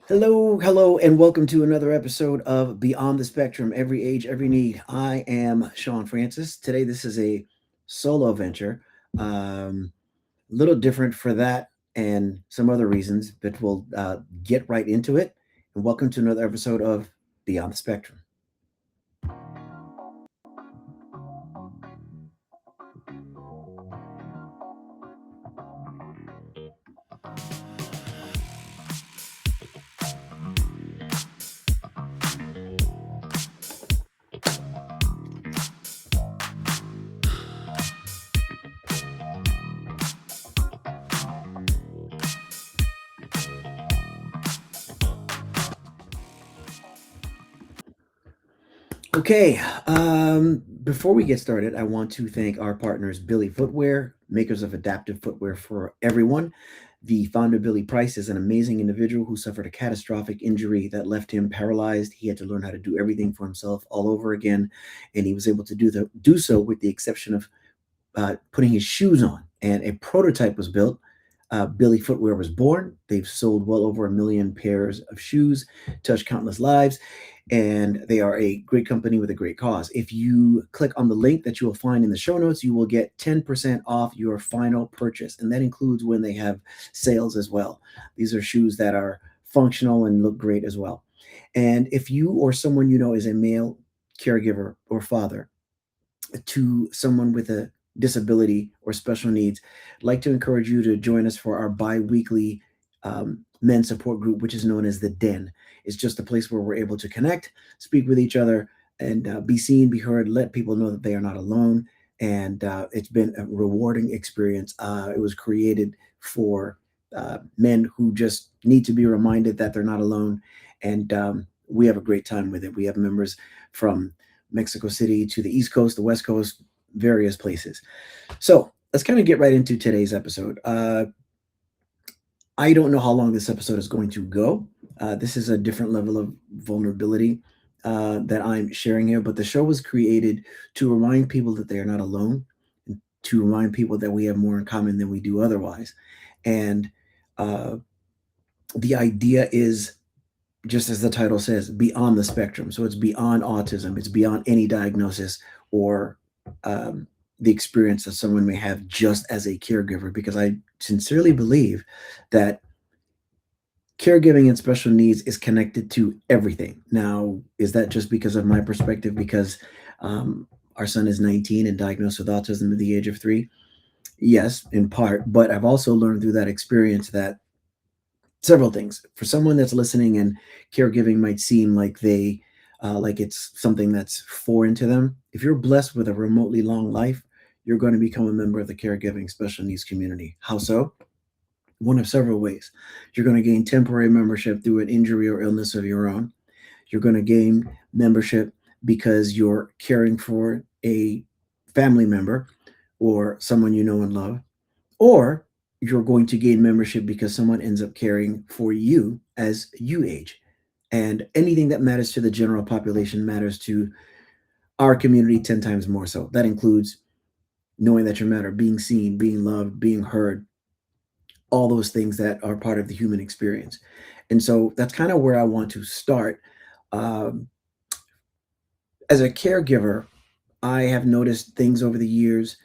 Hello, and welcome to another episode of Beyond the Spectrum Every Age, Every Need. I am Shawn Francis. Today, this is a solo venture, a little different for that and some other reasons, but we'll get right into it. And welcome to another episode of Beyond the Spectrum. Okay, before we get started, I want to thank our partners, Billy Footwear, makers of adaptive footwear for everyone. The founder, Billy Price, is an amazing individual who suffered a catastrophic injury that left him paralyzed. He had to learn how to do everything for himself all over again, and he was able to do so with the exception of putting his shoes on. And a prototype was built. Billy Footwear was born. They've sold well over 1 million pairs of shoes, touched countless lives, and they are a great company with a great cause. If you click on the link that you will find in the show notes, you will get 10% off your final purchase, and that includes when they have sales as well. These are shoes that are functional and look great as well. And if you or someone you know is a male caregiver or father to someone with a disability or special needs, I'd like to encourage you to join us for our bi-weekly men support group, which is known as the Den. It's just a place where we're able to connect, speak with each other, and be seen, be heard, let people know that they are not alone. And it's been a rewarding experience. It was created for men who just need to be reminded that they're not alone. And we have a great time with it. We have members from Mexico City to the East Coast, the West Coast, various places. So let's kind of get right into today's episode. I don't know how long this episode is going to go. This is a different level of vulnerability that I'm sharing here, but the show was created to remind people that they are not alone, and to remind people that we have more in common than we do otherwise. And uh, the idea is, just as the title says, beyond the spectrum. So it's beyond autism, it's beyond any diagnosis or um, the experience that someone may have just as a caregiver, because I sincerely believe that caregiving and special needs is connected to everything. Now, is that just because of my perspective? Because our son is 19 and diagnosed with autism at the age of 3? Yes, in part. But I've also learned through that experience that several things. For someone that's listening, and caregiving might seem like like it's something that's foreign to them. If you're blessed with a remotely long life, you're going to become a member of the caregiving special needs community. How so? One of several ways. You're going to gain temporary membership through an injury or illness of your own. You're going to gain membership because you're caring for a family member or someone you know and love, or you're going to gain membership because someone ends up caring for you as you age. And anything that matters to the general population matters to our community 10 times more so. That includes knowing that you matter, being seen, being loved, being heard, all those things that are part of the human experience. And so that's kind of where I want to start. Um, as a caregiver, I have noticed things over the years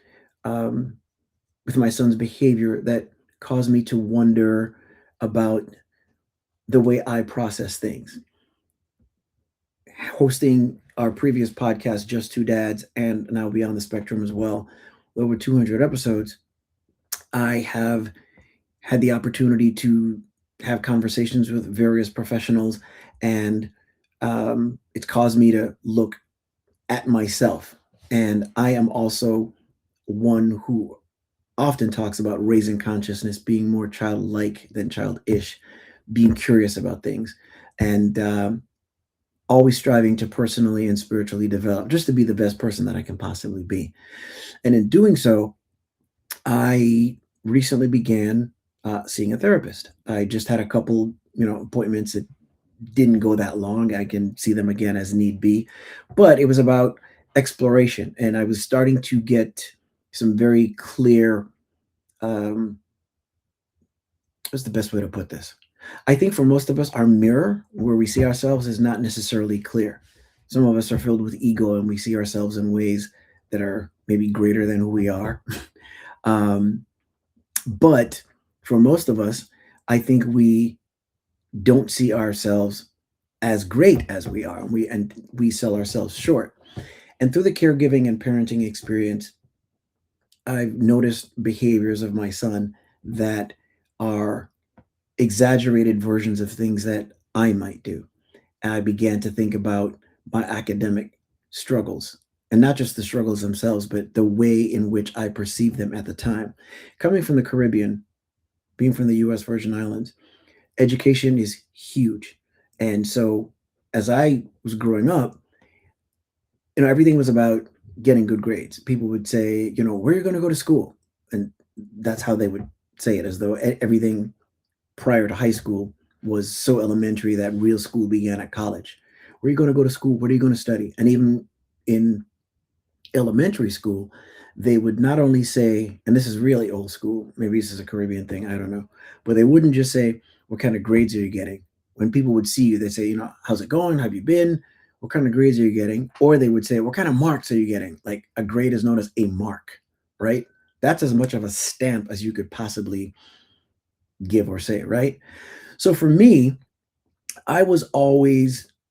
um, with my son's behavior that caused me to wonder about the way I process things. Hosting our previous podcast, Just Two Dads, and now Beyond the Spectrum as well, over 200 episodes, I have had the opportunity to have conversations with various professionals, and it's caused me to look at myself. And I am also one who often talks about raising consciousness, being more childlike than childish, being curious about things, and always striving to personally and spiritually develop, just to be the best person that I can possibly be. And in doing so, I recently began seeing a therapist. I just had a couple, appointments that didn't go that long. I can see them again as need be, but it was about exploration, and I was starting to get some very clear. What's the best way to put this? I think for most of us, our mirror where we see ourselves is not necessarily clear. Some of us are filled with ego and we see ourselves in ways that are maybe greater than who we are. um, but for most of us, I think we don't see ourselves as great as we are, and we sell ourselves short. And through the caregiving and parenting experience, I've noticed behaviors of my son that are exaggerated versions of things that I might do. And I began to think about my academic struggles, and not just the struggles themselves, but the way in which I perceived them at the time. Coming from the Caribbean, being from the US Virgin Islands, education is huge. And so as I was growing up, everything was about getting good grades. People would say, where are you going to go to school? And that's how they would say it, as though everything prior to high school was so elementary that real school began at college. Where are you going to go to school? What are you going to study? And even in elementary school, they would not only say, and this is really old school, maybe this is a Caribbean thing, I don't know, but they wouldn't just say, what kind of grades are you getting? When people would see you, they'd say, how's it going? How have you been? What kind of grades are you getting? Or they would say, what kind of marks are you getting? Like a grade is known as a mark, right? That's as much of a stamp as you could possibly give or say, right? So for me, I was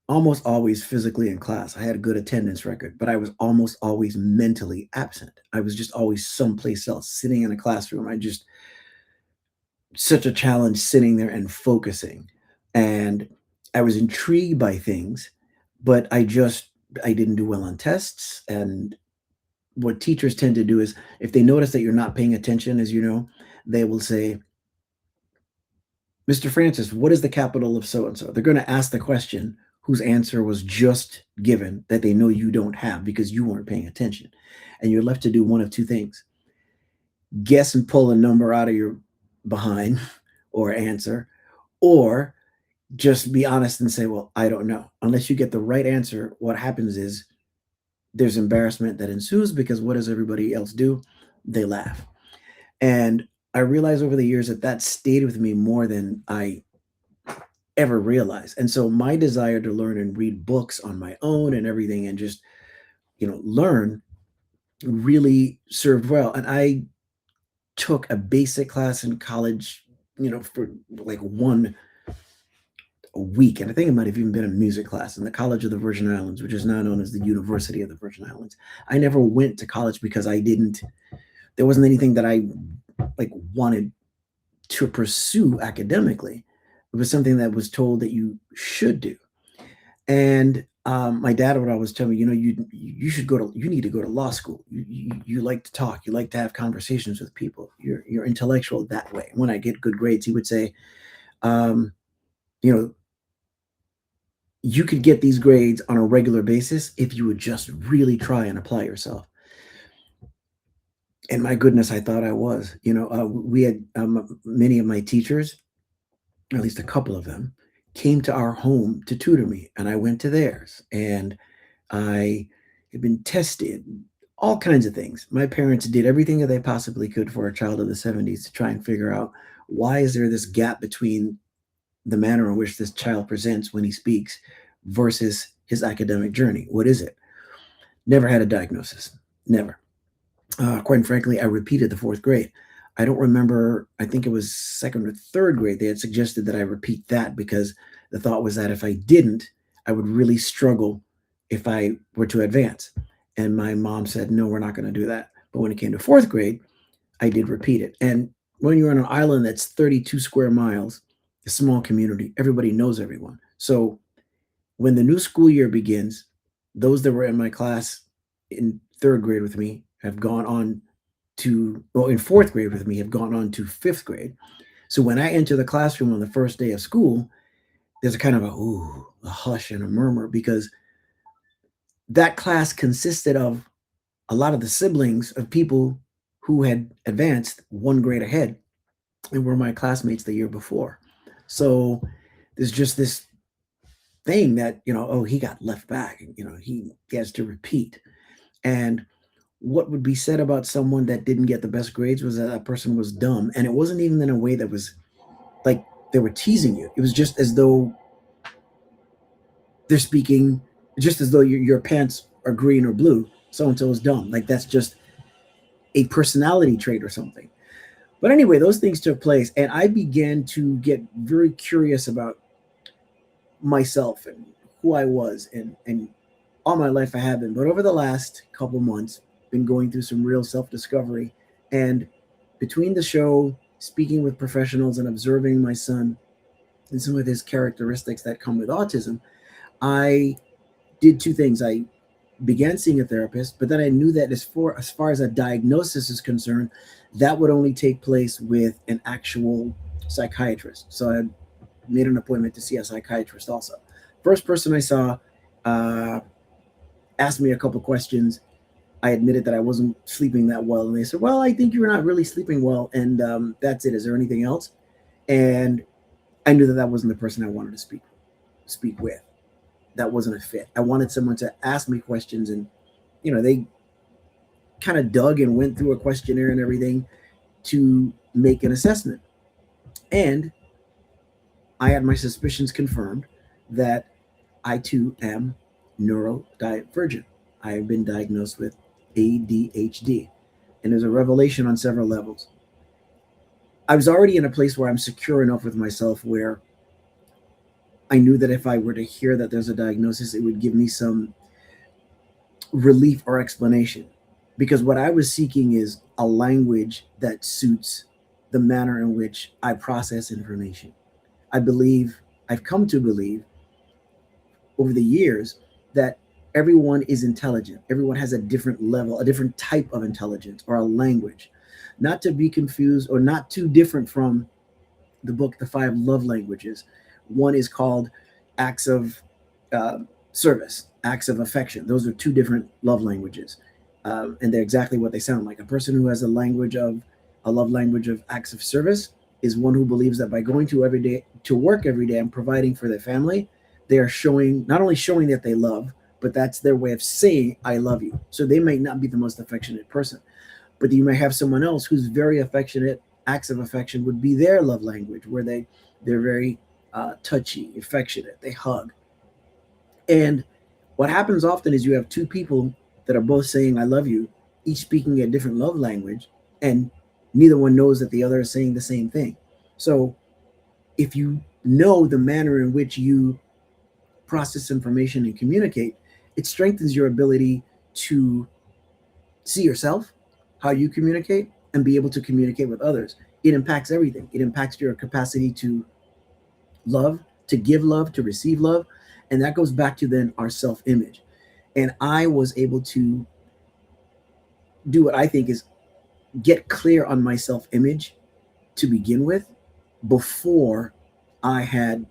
almost always physically in class. I had a good attendance record, but I was almost always mentally absent. I was just always someplace else, sitting in a classroom. Such a challenge sitting there and focusing. And I was intrigued by things, but I didn't do well on tests. And what teachers tend to do is if they notice that you're not paying attention, as you know, they will say, Mr. Francis, what is the capital of so and so? They're going to ask the question whose answer was just given that they know you don't have because you weren't paying attention. And you're left to do one of two things: guess and pull a number out of your behind or answer, or just be honest and say, well, I don't know. Unless you get the right answer, what happens is there's embarrassment that ensues because what does everybody else do? They laugh. And I realized over the years that that stayed with me more than I ever realize. And so my desire to learn and read books on my own and everything and just, learn really served well. And I took a basic class in college, for like one a week. And I think it might have even been a music class in the College of the Virgin Islands, which is now known as the University of the Virgin Islands. I never went to college because there wasn't anything that I like wanted to pursue academically. It was something that was told that you should do. And my dad would always tell me, you need to go to law school. You like to talk, you like to have conversations with people. You're intellectual that way. When I get good grades, he would say, um, you know, you could get these grades on a regular basis if you would just really try and apply yourself. And my goodness, I thought I was. We had many of my teachers, at least a couple of them, came to our home to tutor me, and I went to theirs. And I had been tested, all kinds of things. My parents did everything that they possibly could for a child of the 70s to try and figure out why is there this gap between the manner in which this child presents when he speaks versus his academic journey. What is it? Never had a diagnosis. Never. Quite frankly, I repeated the fourth grade. I don't remember, I think it was second or third grade, they had suggested that I repeat that because the thought was that if I didn't, I would really struggle if I were to advance. And my mom said, no, we're not going to do that. But when it came to fourth grade, I did repeat it. And when you're on an island that's 32 square miles, a small community, everybody knows everyone. So when the new school year begins, those that were in my class in third grade with me have gone on in fourth grade with me have gone on to fifth grade. So when I enter the classroom on the first day of school, there's a kind of a hush and a murmur because that class consisted of a lot of the siblings of people who had advanced one grade ahead and were my classmates the year before. So there's just this thing that, oh, he got left back, he has to repeat. And what would be said about someone that didn't get the best grades was that that person was dumb. And it wasn't even in a way that was like they were teasing you. It was just as though they're speaking, just as though your pants are green or blue. So and so is dumb. Like that's just a personality trait or something. But anyway, those things took place, and I began to get very curious about myself and who I was, and all my life I have been. But over the last couple months, been going through some real self discovery, and between the show, speaking with professionals, and observing my son and some of his characteristics that come with autism, I did two things. I began seeing a therapist, but then I knew that as far as a diagnosis is concerned, that would only take place with an actual psychiatrist. So I made an appointment to see a psychiatrist also. First person I saw uh, asked me a couple questions. I admitted that I wasn't sleeping that well, and they said, "Well, I think you're not really sleeping well, and that's it. Is there anything else?" And I knew that that wasn't the person I wanted to speak with. That wasn't a fit. I wanted someone to ask me questions, and they kind of dug and went through a questionnaire and everything to make an assessment. And I had my suspicions confirmed that I too am neurodivergent. I have been diagnosed with ADHD, and there's a revelation on several levels. I was already in a place where I'm secure enough with myself where I knew that if I were to hear that there's a diagnosis, it would give me some relief or explanation. Because what I was seeking is a language that suits the manner in which I process information. I believe, I've come to believe over the years that everyone is intelligent. Everyone has a different level, a different type of intelligence or a language, not to be confused or not too different from the book, The Five Love Languages. One is called Acts of uh, Service, Acts of Affection. Those are two different love languages. And they're exactly what they sound like. A person who has a love language of acts of service is one who believes that by going to work every day and providing for their family, they are showing not only showing that they love, but that's their way of saying I love you. So they might not be the most affectionate person, but you may have someone else who's very affectionate. Acts of affection would be their love language, where they're very touchy, affectionate. They hug. And what happens often is you have two people that are both saying I love you, each speaking a different love language, and neither one knows that the other is saying the same thing. So if you know the manner in which you process information and communicate, it strengthens your ability to see yourself, how you communicate, and be able to communicate with others. It impacts everything. It impacts your capacity to love, to give love, to receive love. And that goes back to then our self image. And I was able to do what I think is get clear on my self image to begin with before I had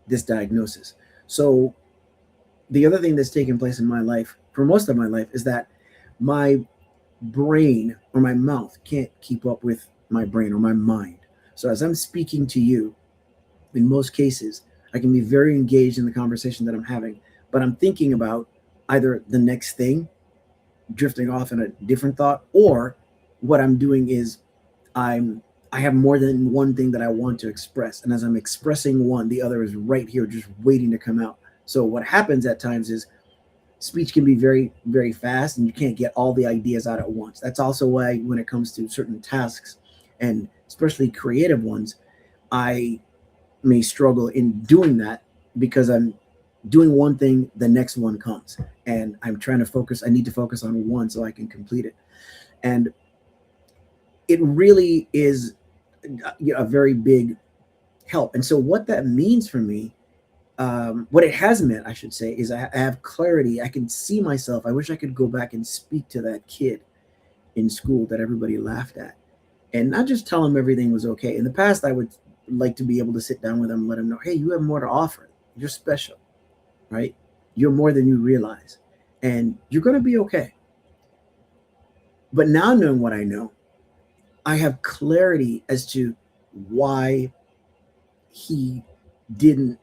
this diagnosis. So, the other thing that's taken place in my life for most of my life is that my brain or my mouth can't keep up with my brain or my mind. So, as I'm speaking to you, in most cases, I can be very engaged in the conversation that I'm having, but I'm thinking about either the next thing, drifting off in a different thought, or what I'm doing is I'm I have more than one thing that I want to express. And as I'm expressing one, the other is right here just waiting to come out. So what happens at times is speech can be very, very fast and you can't get all the ideas out at once. That's also why when it comes to certain tasks and especially creative ones, I may struggle in doing that because I'm doing one thing, the next one comes. And I'm trying to focus, I need to focus on one so I can complete it. And it really is a very big help. And so, what that means for me, what it has meant, I should say, is I have clarity. I can see myself. I wish I could go back and speak to that kid in school that everybody laughed at and not just tell him everything was okay. In the past, I would like to be able to sit down with him and let him know, hey, you have more to offer. You're special, right? You're more than you realize, and you're going to be okay. But now, knowing what I know, I have clarity as to why he didn't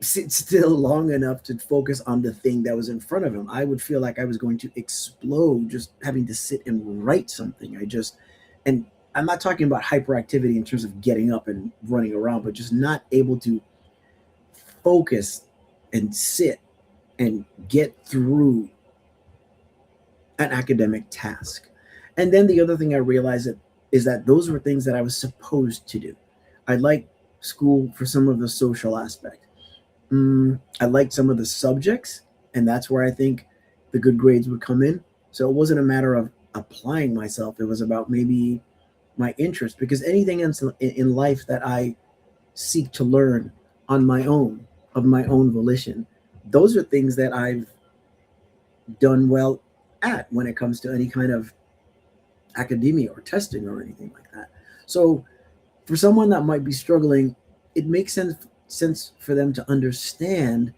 sit still long enough to focus on the thing that was in front of him. I would feel like I was going to explode just having to sit and write something. And I'm not talking about hyperactivity in terms of getting up and running around, but just not able to focus and sit and get through an academic task. And then the other thing I realized is that those were things that I was supposed to do. I liked school for some of the social aspect. I liked some of the subjects, and that's where I think the good grades would come in. So it wasn't a matter of applying myself, it was about maybe my interest, because anything in life that I seek to learn on my own, of my own volition, those are things that I've done well at when it comes to any kind of academia or testing or anything like that. So for someone that might be struggling, it makes sense for them to understand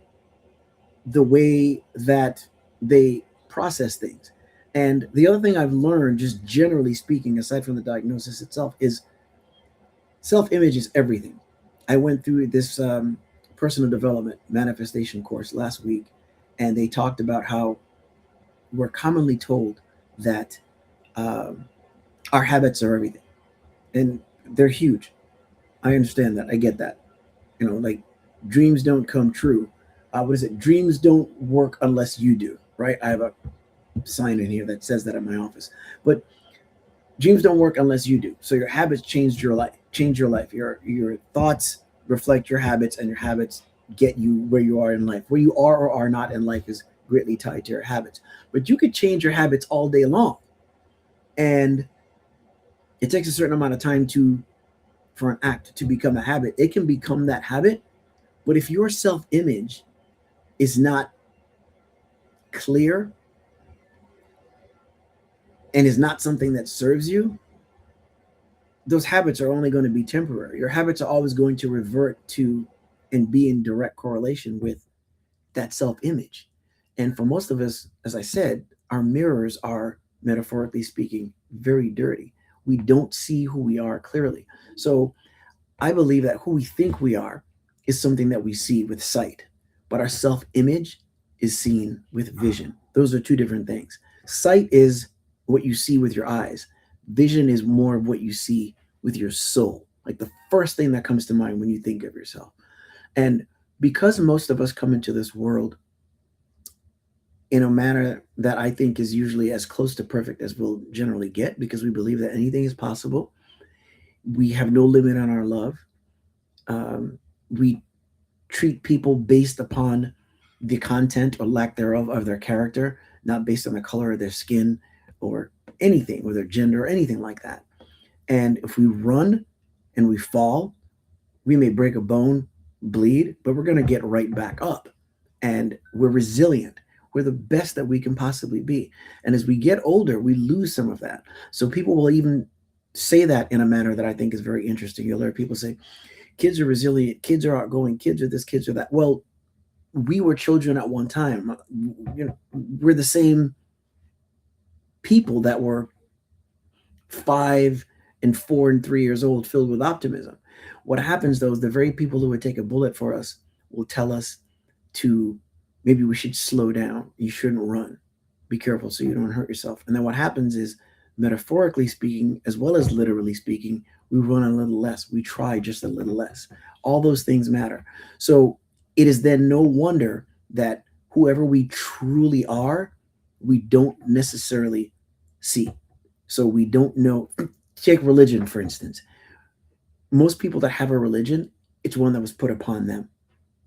the way that they process things. And the other thing I've learned, just generally speaking, aside from the diagnosis itself, is self image is everything. I went through this personal development manifestation course last week, and they talked about how we're commonly told that um, our habits are everything, and they're huge. I understand that. I get that. Like dreams don't come true. What is it? Dreams don't work unless you do, right? I have a sign in here that says that in my office. But dreams don't work unless you do. So your habits change your life. Change your life. Your thoughts reflect your habits, and your habits get you where you are in life. Where you are or are not in life is greatly tied to your habits. But you could change your habits all day long, and it takes a certain amount of time to for an act to become a habit. It can become that habit, but if your self image is not clear and is not something that serves you, those habits are only going to be temporary. Your habits are always going to revert to and be in direct correlation with that self image. And for most of us, as I said, our mirrors are, metaphorically speaking, very dirty. We don't see who we are clearly. So I believe that who we think we are is something that we see with sight, but our self image is seen with vision. Those are two different things. Sight is what you see with your eyes, vision is more of what you see with your soul, like the first thing that comes to mind when you think of yourself. And because most of us come into this world in a manner that I think is usually as close to perfect as we'll generally get, because we believe that anything is possible, we have no limit on our love. We treat people based upon the content or lack thereof of their character, not based on the color of their skin or anything, or their gender or anything like that. And if we run and we fall, we may break a bone, bleed, but we're going to get right back up. And we're resilient. We're the best that we can possibly be. And as we get older, we lose some of that. So people will even say that in a manner that I think is very interesting. You'll hear people say, kids are resilient, kids are outgoing, kids are this, kids are that. Well, we were children at one time. We're the same people that were 5 and 4 and 3 years old, filled with optimism. What happens though is the very people who would take a bullet for us will tell us to maybe we should slow down. You shouldn't run. Be careful so you don't hurt yourself. And then what happens is, metaphorically speaking, as well as literally speaking, we run a little less. We try just a little less. All those things matter. So it is then no wonder that whoever we truly are, we don't necessarily see. So we don't know. Take religion, for instance. Most people that have a religion, it's one that was put upon them.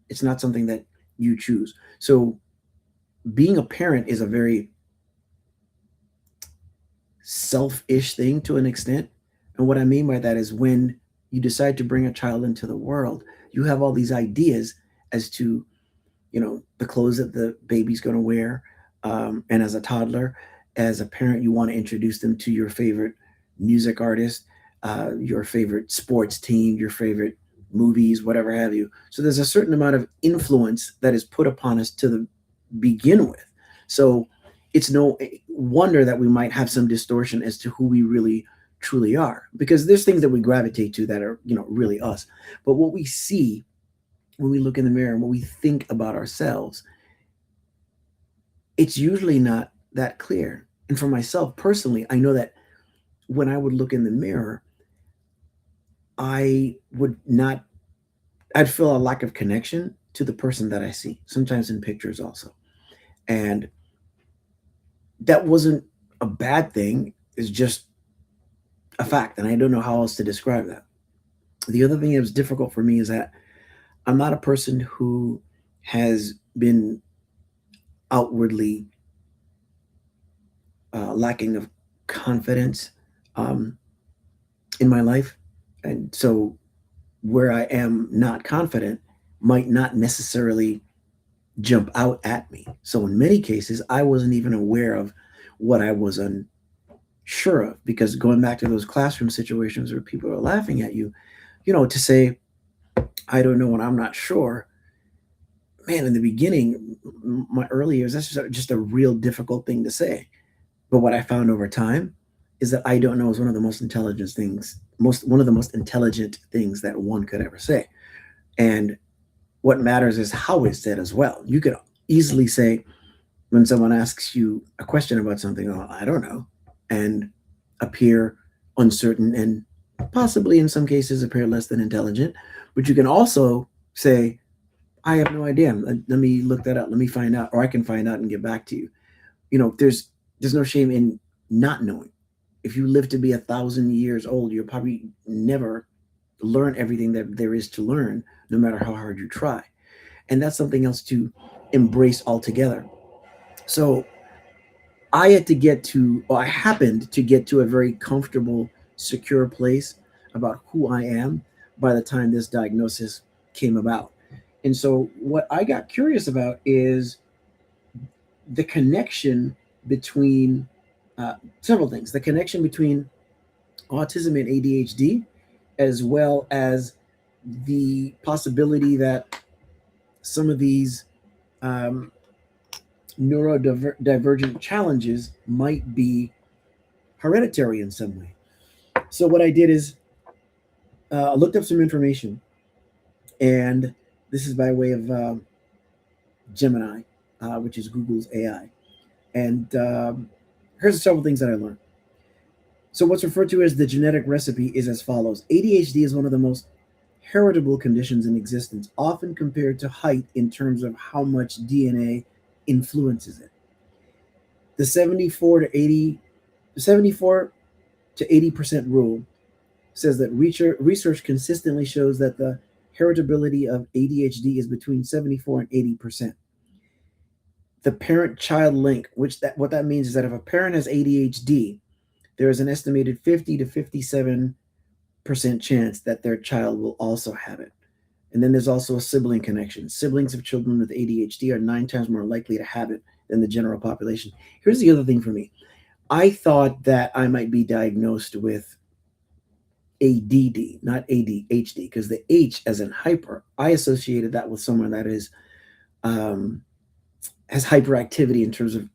It's not something that you choose. So being a parent is a very selfish thing to an extent. And what I mean by that is, when you decide to bring a child into the world, you have all these ideas as to, the clothes that the baby's going to wear. And as a toddler, as a parent, you want to introduce them to your favorite music artist, your favorite sports team, your favorite movies, whatever have you. So there's a certain amount of influence that is put upon us begin with. So it's no wonder that we might have some distortion as to who we really truly are, because there's things that we gravitate to that are, really us. But what we see when we look in the mirror and what we think about ourselves, it's usually not that clear. And for myself personally, I know that when I would look in the mirror, I would not, I'd feel a lack of connection to the person that I see, sometimes in pictures also. And that wasn't a bad thing, it's just a fact. And I don't know how else to describe that. The other thing that was difficult for me is that I'm not a person who has been outwardly lacking of confidence um, in my life. And so where I am not confident might not necessarily jump out at me. So in many cases, I wasn't even aware of what I was unsure of, because going back to those classroom situations where people are laughing at you, to say, I don't know and I'm not sure, man, in the beginning, my early years, that's just a real difficult thing to say. But what I found over time is that I don't know is one of the most intelligent things that one could ever say. And what matters is how it's said as well. You could easily say, when someone asks you a question about something, oh, I don't know, and appear uncertain and possibly in some cases appear less than intelligent. But you can also say, I have no idea. Let me look that up. Let me find out, or I can find out and get back to you. There's no shame in not knowing. If you live to be 1,000 years old, you'll probably never learn everything that there is to learn, no matter how hard you try. And that's something else to embrace altogether. So I happened to get to a very comfortable, secure place about who I am by the time this diagnosis came about. And so, what I got curious about is the connection between uh, several things, the connection between autism and ADHD, as well as the possibility that some of these um, neurodivergent challenges might be hereditary in some way. So what I did is I looked up some information, and this is by way of Gemini, which is Google's AI. And here's several things that I learned. So what's referred to as the genetic recipe is as follows: ADHD is one of the most heritable conditions in existence, often compared to height in terms of how much DNA influences it. The 74 to 80% rule says that research consistently shows that the heritability of ADHD is between 74 and 80%. The parent-child link, what that means is that if a parent has ADHD, there is an estimated 50 to 57% chance that their child will also have it. And then there's also a sibling connection. Siblings of children with ADHD are 9 times more likely to have it than the general population. Here's the other thing for me. I thought that I might be diagnosed with ADD, not ADHD, because the H as in hyper, I associated that with someone that is um, has hyperactivity in terms of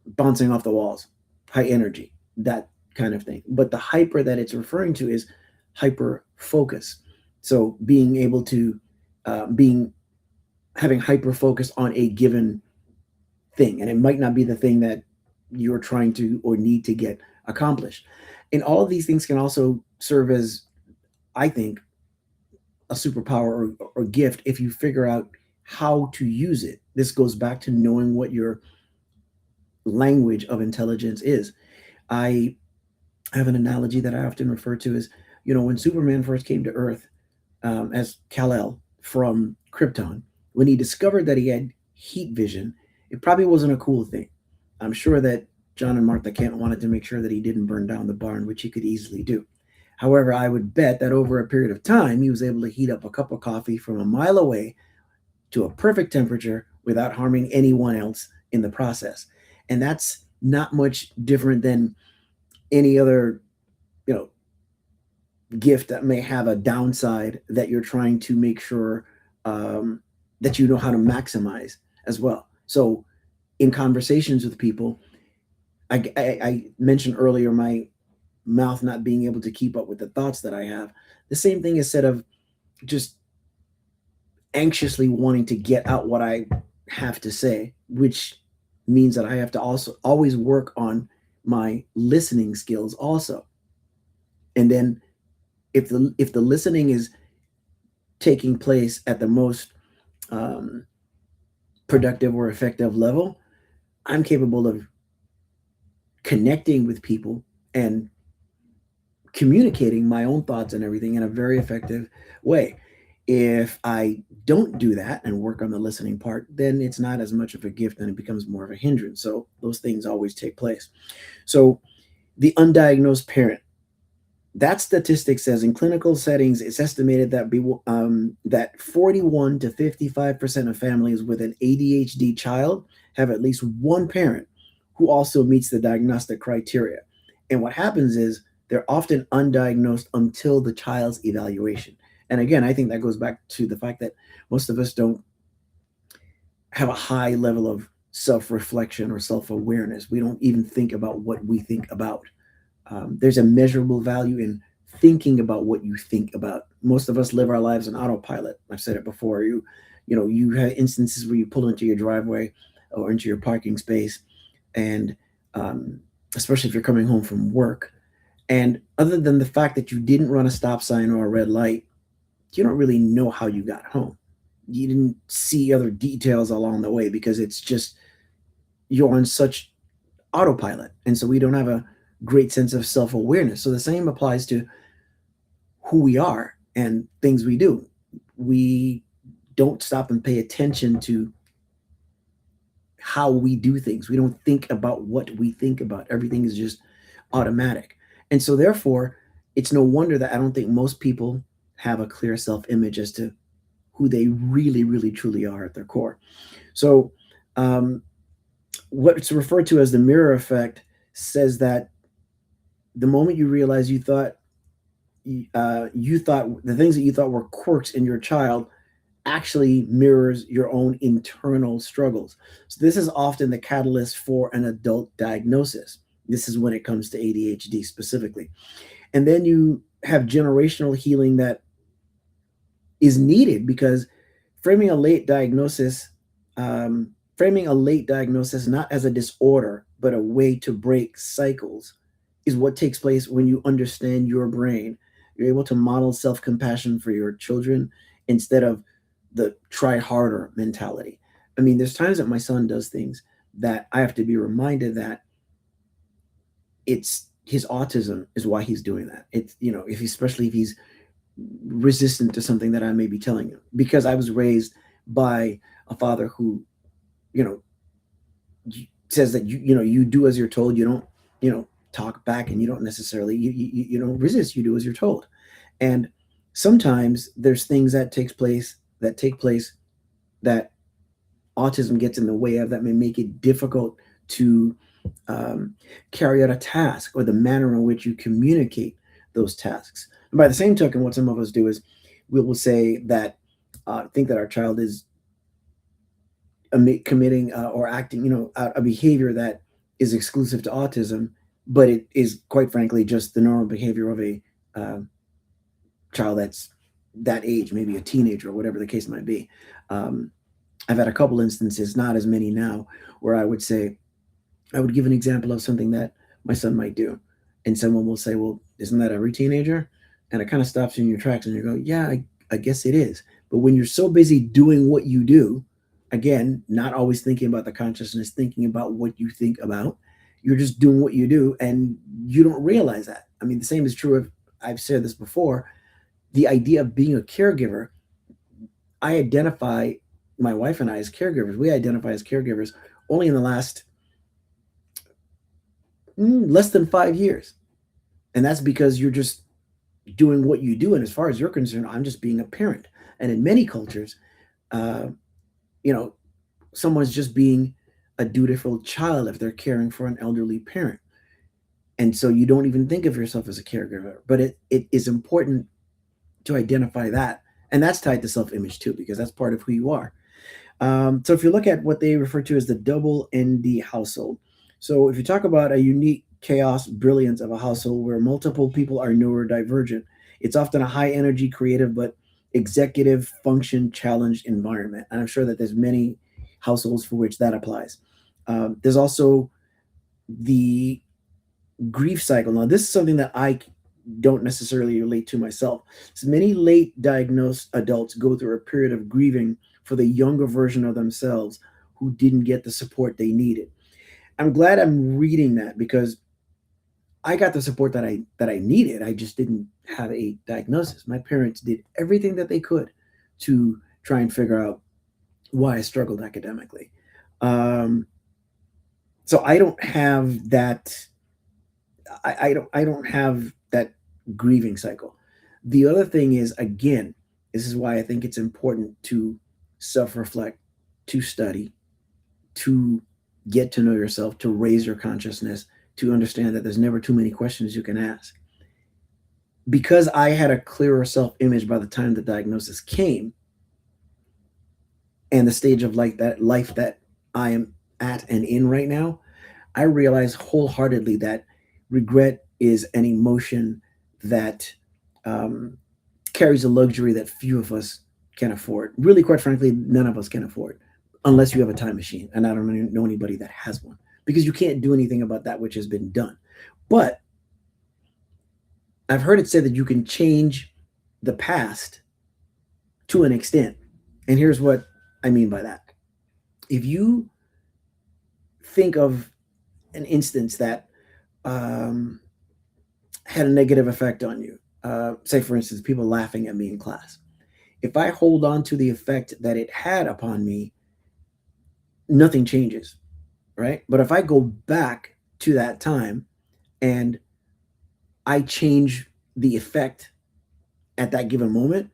bouncing off the walls, high energy, that kind of thing. But the hyper that it's referring to is hyper focus. So being able to being having hyper focus on a given thing, and it might not be the thing that you're trying to or need to get accomplished. And all of these things can also serve as, I think, a superpower or gift if you figure out how to use it. This goes back to knowing what your language of intelligence is. I have an analogy that I often refer to as, when Superman first came to Earth as Kal-El from Krypton, when he discovered that he had heat vision, it probably wasn't a cool thing. I'm sure that John and Martha Kent wanted to make sure that he didn't burn down the barn, which he could easily do. However, I would bet that over a period of time, he was able to heat up a cup of coffee from a mile away to a perfect temperature without harming anyone else in the process. And that's not much different than any other, you know, gift that may have a downside that you're trying to make sure um, that you know how to maximize as well. So, in conversations with people, I mentioned earlier my mouth not being able to keep up with the thoughts that I have. The same thing is said of just anxiously wanting to get out what I have to say, which means that I have to also always work on my listening skills also. And then if the listening is taking place at the most um, productive or effective level, I'm capable of connecting with people and communicating my own thoughts and everything in a very effective way. If I don't do that and work on the listening part, then it's not as much of a gift and it becomes more of a hindrance. So those things always take place. So the undiagnosed parent, that statistic says in clinical settings, it's estimated that 41 to 55% of families with an ADHD child have at least one parent who also meets the diagnostic criteria. And what happens is they're often undiagnosed until the child's evaluation. And again, I think that goes back to the fact that most of us don't have a high level of self reflection or self awareness. We don't even think about what we think about. There's a measurable value in thinking about what you think about. Most of us live our lives on autopilot. I've said it before. You have instances where you pull into your driveway or into your parking space, and um, especially if you're coming home from work, and other than the fact that you didn't run a stop sign or a red light, you don't really know how you got home. You didn't see other details along the way because it's just you're on such autopilot. And so we don't have a great sense of self awareness. So the same applies to who we are and things we do. We don't stop and pay attention to how we do things. We don't think about what we think about. Everything is just automatic. And so, therefore, it's no wonder that I don't think most people have a clear self image as to who they really, really, truly are at their core. So, um, what's referred to as the mirror effect says that the moment you realize you thought the things that you thought were quirks in your child actually mirrors your own internal struggles. So this is often the catalyst for an adult diagnosis. This is when it comes to ADHD specifically. And then you have generational healing that is needed because framing a late diagnosis, um, framing a late diagnosis not as a disorder but a way to break cycles, is what takes place when you understand your brain. You're able to model self compassion for your children instead of the try harder mentality. I mean, there's times that my son does things that I have to be reminded that it's his autism is why he's doing that. It's, if especially if he's resistant to something that I may be telling him, because I was raised by a father who, you know, says that you do as you're told. You don't, talk back, and you don't necessarily you don't resist. You do as you're told. And sometimes there's things that take place that autism gets in the way of, that may make it difficult to um, carry out a task, or the manner in which you communicate those tasks. And by the same token, what some of us do is we will say that think that our child is committing or acting, a behavior that is exclusive to autism, but it is quite frankly just the normal behavior of a uh, child that's that age, maybe a teenager or whatever the case might be. Um, I've had a couple instances, not as many now, where I would give an example of something that my son might do, and someone will say, "Well, isn't that every teenager?" And it kind of stops you in your tracks, and you go, "Yeah, I guess it is." But when you're so busy doing what you do, again, not always thinking about the consciousness, thinking about what you think about, you're just doing what you do, and you don't realize that. I mean, the same is true of, I've said this before, the idea of being a caregiver. I identify my wife and I as caregivers. We identify as caregivers only in the last less than 5 years. And that's because you're just doing what you do. And as far as you're concerned, I'm just being a parent. And in many cultures, uh, you know, someone's just being a dutiful child if they're caring for an elderly parent. And so you don't even think of yourself as a caregiver. But it is important to identify that. And that's tied to self image too, because that's part of who you are. So if you look at what they refer to as the double ND household, so if you talk about a unique chaos brilliance of a household where multiple people are neurodivergent, it's often a high energy, creative, but executive function challenged environment. And I'm sure that there's many households for which that applies. There's also the grief cycle. Now, this is something that I don't necessarily relate to myself. So many late diagnosed adults go through a period of grieving for the younger version of themselves who didn't get the support they needed. I'm glad I'm reading that because I got the support that I needed. I just didn't have a diagnosis. My parents did everything that they could to try and figure out why I struggled academically. Um, so I don't have that. I don't have that grieving cycle. The other thing is, again, this is why I think it's important to self-reflect, to study, to get to know yourself, to raise your consciousness, to understand that there's never too many questions you can ask. Because I had a clearer self-image by the time the diagnosis came, and the stage of life that I am at and in right now, I realize wholeheartedly that regret is an emotion that um, carries a luxury that few of us can afford. Really, quite frankly, none of us can afford, unless you have a time machine. And I don't really know anybody that has one, because you can't do anything about that which has been done. But I've heard it said that you can change the past to an extent. And here's what I mean by that. If you think of an instance that um, had a negative effect on you, say, for instance, people laughing at me in class, if I hold on to the effect that it had upon me, nothing changes, right? But if I go back to that time and I change the effect at that given moment,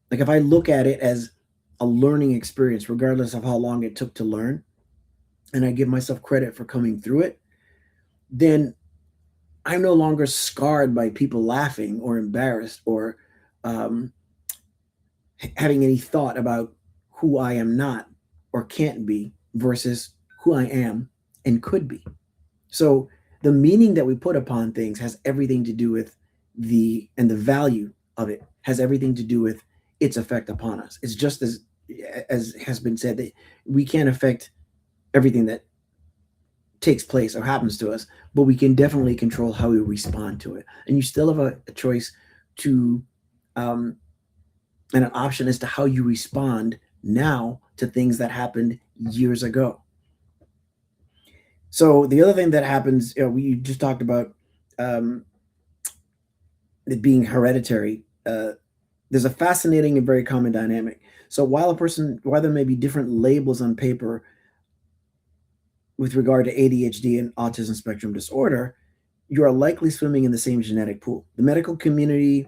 like if I look at it as a learning experience, regardless of how long it took to learn, and I give myself credit for coming through it, then I'm no longer scarred by people laughing or embarrassed or um, having any thought about who I am not or can't be versus who I am and could be. So the meaning that we put upon things has everything to do with the value of it has everything to do with its effect upon us. It's just as has been said, that we can't affect everything that takes place or happens to us, but we can definitely control how we respond to it. And you still have a choice to um, and an option as to how you respond now to things that happened years ago. So the other thing that happens, we just talked about um, it being hereditary. There's a fascinating and very common dynamic. So while there may be different labels on paper with regard to ADHD and autism spectrum disorder, you are likely swimming in the same genetic pool. The medical community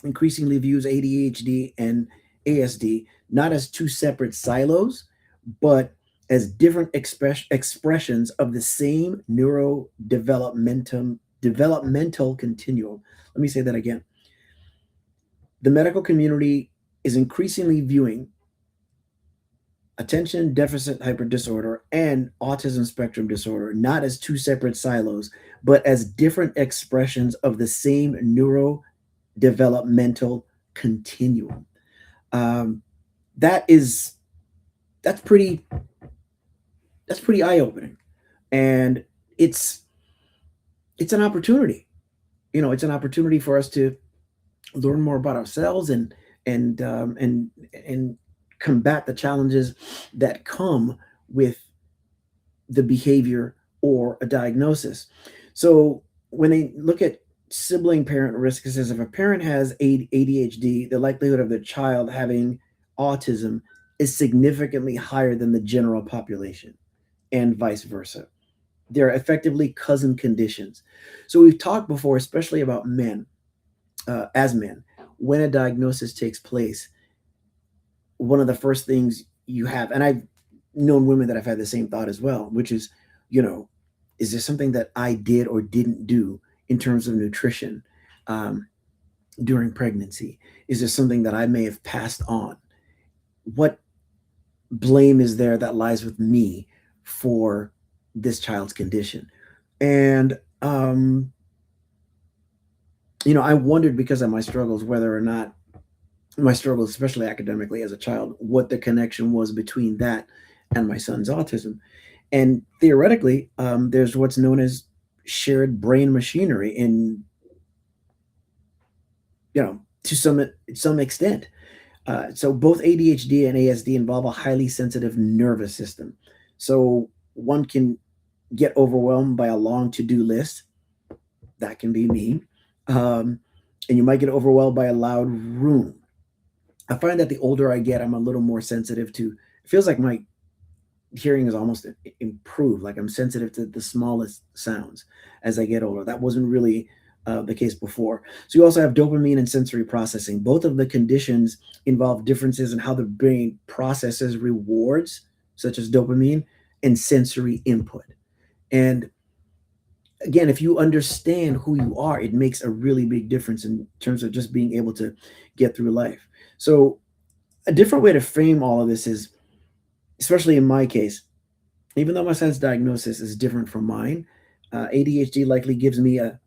increasingly views ADHD and ASD not as two separate silos, but as different expressions of the same developmental continuum. Let me say that again. The medical community is increasingly viewing attention deficit hyper disorder and autism spectrum disorder not as two separate silos, but as different expressions of the same neurodevelopmental continuum. Um, that is that's pretty that's pretty eye opening, and it's it's an opportunity. It's an opportunity for us to learn more about ourselves and um, and and combat the challenges that come with the behavior or a diagnosis. So when they look at sibling parent risk, it says if a parent has ADHD, the likelihood of their child having autism is significantly higher than the general population, and vice versa. They're effectively cousin conditions. So we've talked before, especially about men, as men, when a diagnosis takes place, one of the first things you have, and I've known women that have had the same thought as well, which is, you know, is there something that I did or didn't do in terms of nutrition um, during pregnancy? Is there something that I may have passed on? What blame is there that lies with me for this child's condition? And I wondered, because of my struggles, whether or not my struggles, especially academically as a child, what the connection was between that and my son's autism. And theoretically, there's what's known as shared brain machinery in to some extent. So both ADHD and ASD involve a highly sensitive nervous system. So one can get overwhelmed by a long to-do list. That can be me. Um, and you might get overwhelmed by a loud room. I find that the older I get, I'm a little more sensitive to. It feels like my hearing is almost improved. Like I'm sensitive to the smallest sounds as I get older. That wasn't really the case before. So you also have dopamine and sensory processing. Both of the conditions involve differences in how the brain processes rewards, such as dopamine, and sensory input. And again, if you understand who you are, it makes a really big difference in terms of just being able to get through life. So a different way to frame all of this is, especially in my case, even though my son's diagnosis is different from mine, ADHD likely gives me a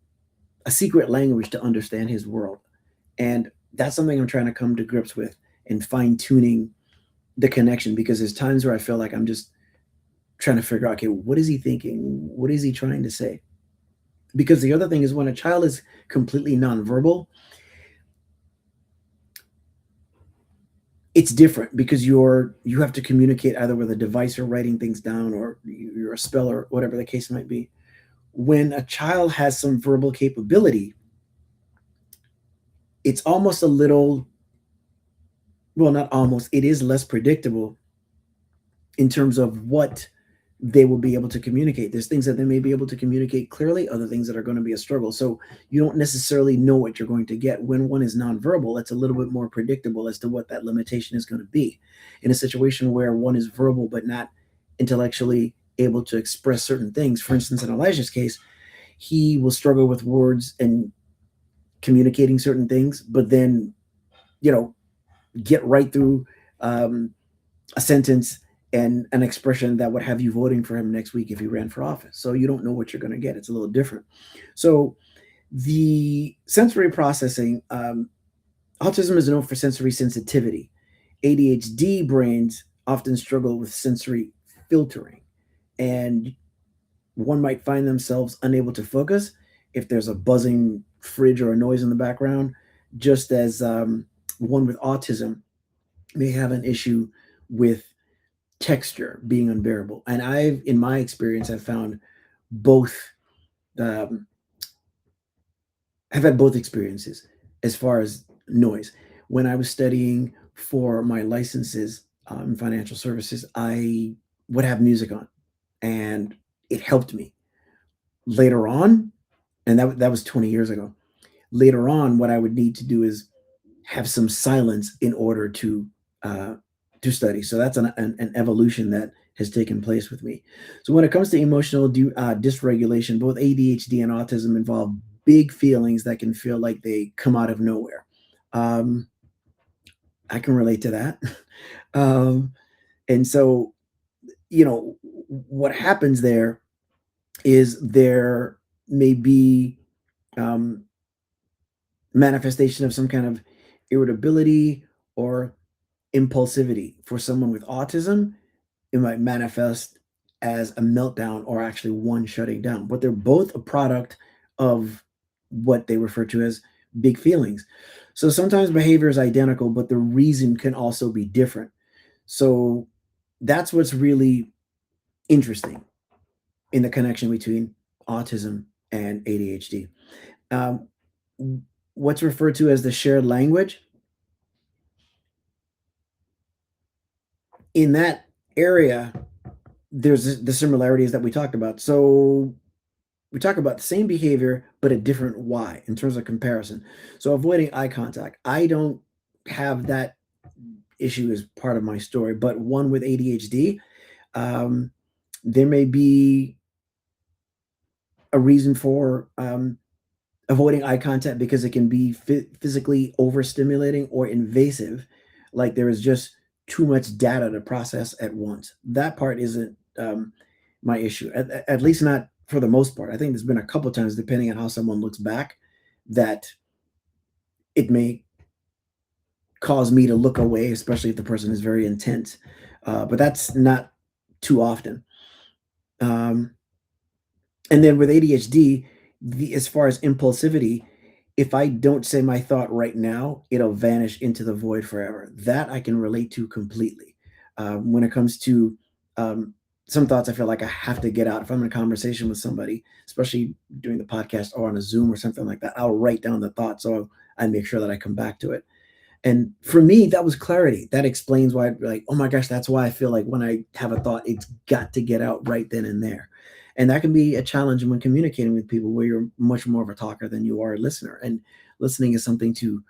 secret language to understand his world. And that's something I'm trying to come to grips with and fine tuning the connection, because there's times where I feel like I'm just trying to figure out, okay, what is he thinking? What is he trying to say? Because the other thing is, when a child is completely nonverbal, it's different because you have to communicate either with a device or writing things down, or you're a speller, whatever the case might be. When a child has some verbal capability, it's almost a little, well, not almost, it is less predictable in terms of what they will be able to communicate. There's things that they may be able to communicate clearly, other things that are going to be a struggle. So you don't necessarily know what you're going to get. When one is nonverbal, it's a little bit more predictable as to what that limitation is going to be. In a situation where one is verbal but not intellectually able to express certain things, for instance, in Elijah's case, he will struggle with words and communicating certain things, but then, you know, get right through um, a sentence and an expression that would have you voting for him next week if he ran for office. So you don't know what you're going to get. It's a little different. So the sensory processing, autism is known for sensory sensitivity. ADHD brains often struggle with sensory filtering, and one might find themselves unable to focus if there's a buzzing fridge or a noise in the background, just as one with autism may have an issue with texture being unbearable. And in my experience, I've found both, um, have had both experiences as far as noise. When I was studying for my licenses in financial services, I would have music on, and it helped me. Later on, and that was 20 years ago. Later on, what I would need to do is have some silence in order uh, to study. So that's an evolution that has taken place with me. So when it comes to emotional dysregulation, both ADHD and autism involve big feelings that can feel like they come out of nowhere. Um, I can relate to that. um, and so, what happens there is there may be um, manifestation of some kind of irritability or impulsivity. For someone with autism, it might manifest as a meltdown or actually one shutting down, but they're both a product of what they refer to as big feelings. So sometimes behavior is identical, but the reason can also be different. So that's what's really interesting in the connection between autism and ADHD. Um, what's referred to as the shared language, in that area, there's the similarities that we talked about. So we talk about the same behavior, but a different why in terms of comparison. So avoiding eye contact. I don't have that issue as part of my story, but one with ADHD, um, there may be a reason for avoiding eye contact because it can be physically overstimulating or invasive. Like there is just too much data to process at once. That part isn't my issue, at least not for the most part. I think there's been a couple times, depending on how someone looks back, that it may cause me to look away, especially if the person is very intense. But that's not too often. Um, and then with ADHD, as far as impulsivity, if I don't say my thought right now, it'll vanish into the void forever. That I can relate to completely. When it comes to um, some thoughts, I feel like I have to get out. If I'm in a conversation with somebody, especially doing the podcast or on a Zoom or something like that, I'll write down the thought so I make sure that I come back to it. And for me, that was clarity. That explains why I'd be like, oh my gosh, that's why I feel like when I have a thought, it's got to get out right then and there. And that can be a challenge when communicating with people where you're much more of a talker than you are a listener. And listening is something to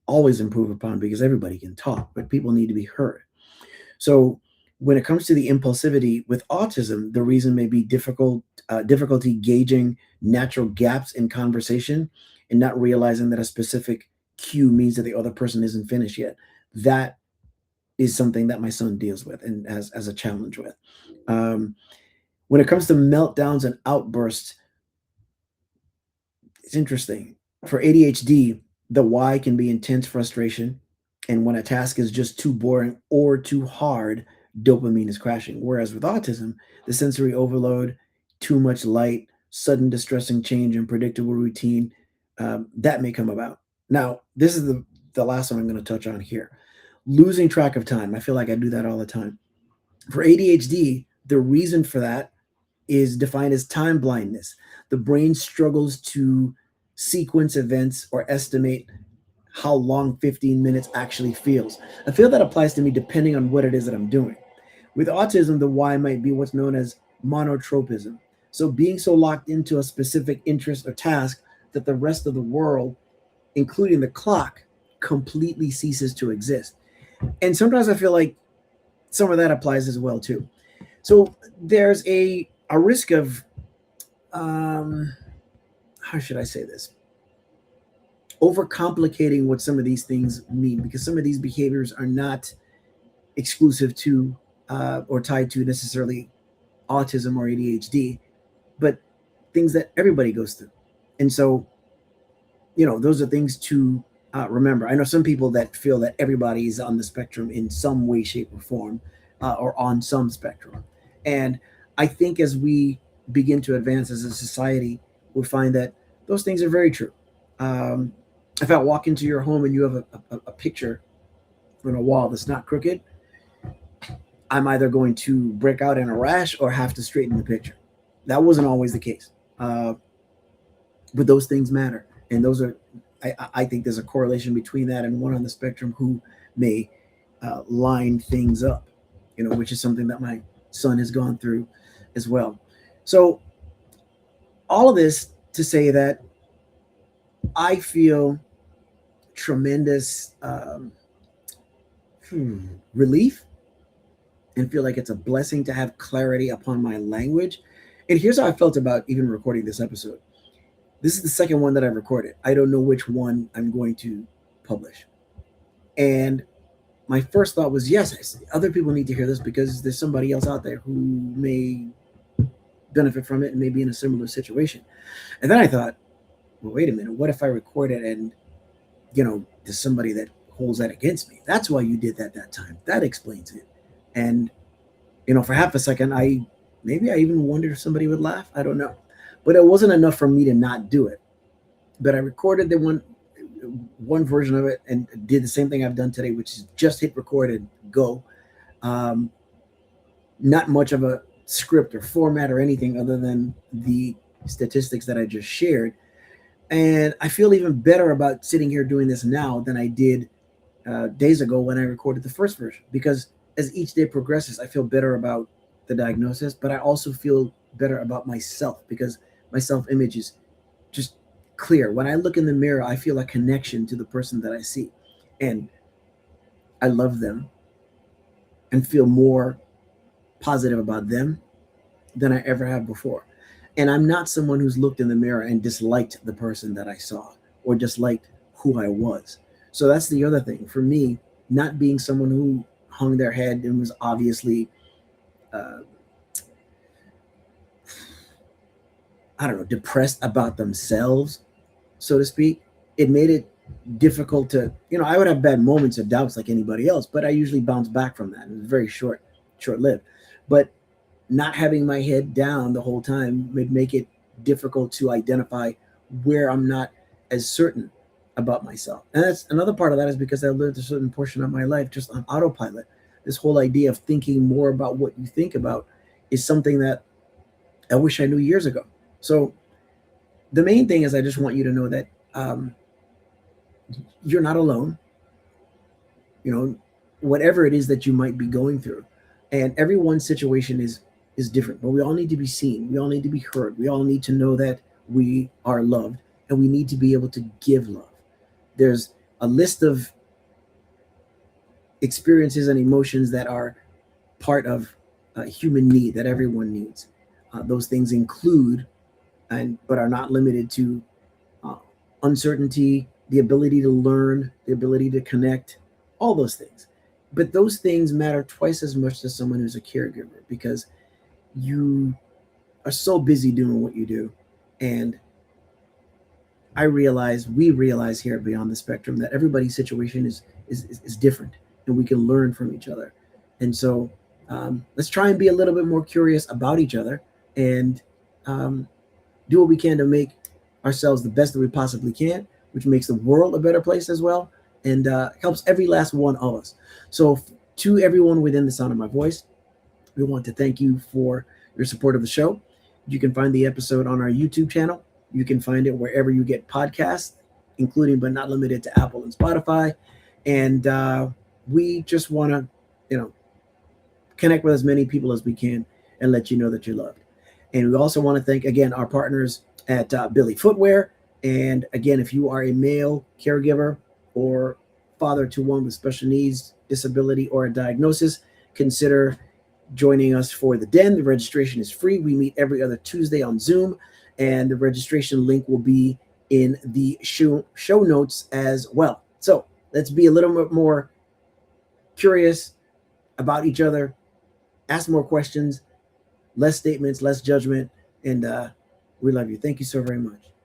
always improve upon because everybody can talk, but people need to be heard. So when it comes to the impulsivity with autism, the reason may be difficulty gauging natural gaps in conversation and not realizing that a specific cue means that the other person isn't finished yet. That is something that my son deals with and has as a challenge with. Um, when it comes to meltdowns and outbursts, it's interesting. For ADHD, the why can be intense frustration. And when a task is just too boring or too hard, dopamine is crashing. Whereas with autism, the sensory overload, too much light, sudden distressing change in predictable routine, that may come about. Now, this is the last one I'm going to touch on here. Losing track of time. I feel like I do that all the time. For ADHD, the reason for that is defined as time blindness. The brain struggles to sequence events or estimate how long 15 minutes actually feels. I feel that applies to me depending on what it is that I'm doing. With autism, the why might be what's known as monotropism. So being so locked into a specific interest or task that the rest of the world, including the clock, completely ceases to exist. And sometimes I feel like some of that applies as well too. So there's a risk of um, how should I say this? Overcomplicating what some of these things mean because some of these behaviors are not exclusive to or tied to necessarily autism or ADHD, but things that everybody goes through. And so, those are things to remember. I know some people that feel that everybody is on the spectrum in some way, shape, or form, or on some spectrum. And I think as we begin to advance as a society, we'll find that those things are very true. Um, if I walk into your home and you have a picture on a wall that's not crooked, I'm either going to break out in a rash or have to straighten the picture. That wasn't always the case. Uh, but those things matter. And those are, I think there's a correlation between that and one on the spectrum who may line things up, which is something that my son has gone through as well. So, all of this to say that I feel tremendous relief and feel like it's a blessing to have clarity upon my language. And here's how I felt about even recording this episode. This is the second one that I've recorded. I don't know which one I'm going to publish. And my first thought was, yes, other people need to hear this because there's somebody else out there who may benefit from it and may be in a similar situation. And then I thought, well, wait a minute, what if I record it and, there's somebody that holds that against me? That's why you did that time. That explains it. And, for half a second, maybe I even wondered if somebody would laugh. I don't know. But it wasn't enough for me to not do it. But I recorded the one version of it and did the same thing I've done today, which is just hit record and go. Not much of a script or format or anything other than the statistics that I just shared. And I feel even better about sitting here doing this now than I did days ago when I recorded the first version. Because as each day progresses, I feel better about the diagnosis, but I also feel better about myself because my self-image is just clear. When I look in the mirror, I feel a connection to the person that I see. And I love them and feel more positive about them than I ever have before. And I'm not someone who's looked in the mirror and disliked the person that I saw or disliked who I was. So that's the other thing. For me, not being someone who hung their head and was obviously, uh, I don't know, depressed about themselves, so to speak, it made it difficult to, I would have bad moments of doubts like anybody else, but I usually bounce back from that. It was very short lived. But not having my head down the whole time would make it difficult to identify where I'm not as certain about myself. And that's another part of that is because I lived a certain portion of my life just on autopilot. This whole idea of thinking more about what you think about is something that I wish I knew years ago. So the main thing is I just want you to know that um, you're not alone. You know, whatever it is that you might be going through, and everyone's situation is different. But we all need to be seen. We all need to be heard. We all need to know that we are loved, and we need to be able to give love. There's a list of experiences and emotions that are part of human need that everyone needs. Those things include and but are not limited to uh, uncertainty, the ability to learn, the ability to connect, all those things. But those things matter twice as much to someone who's a caregiver because you are so busy doing what you do. And we realize here at Beyond the Spectrum that everybody's situation is different and we can learn from each other. And so let's try and be a little bit more curious about each other and um, do what we can to make ourselves the best that we possibly can, which makes the world a better place as well and helps every last one of us. So, to everyone within the sound of my voice, we want to thank you for your support of the show. You can find the episode on our YouTube channel. You can find it wherever you get podcasts, including but not limited to Apple and Spotify. And we just want to, you know, connect with as many people as we can and let you know that you're loved. And we also want to thank again our partners at Billy Footwear. And again, if you are a male caregiver or father to one with special needs, disability, or a diagnosis, consider joining us for the Den. The registration is free. We meet every other Tuesday on Zoom, and the registration link will be in the show notes as well. So let's be a little bit more curious about each other, ask more questions, less statements, less judgment, and we love you. Thank you so very much.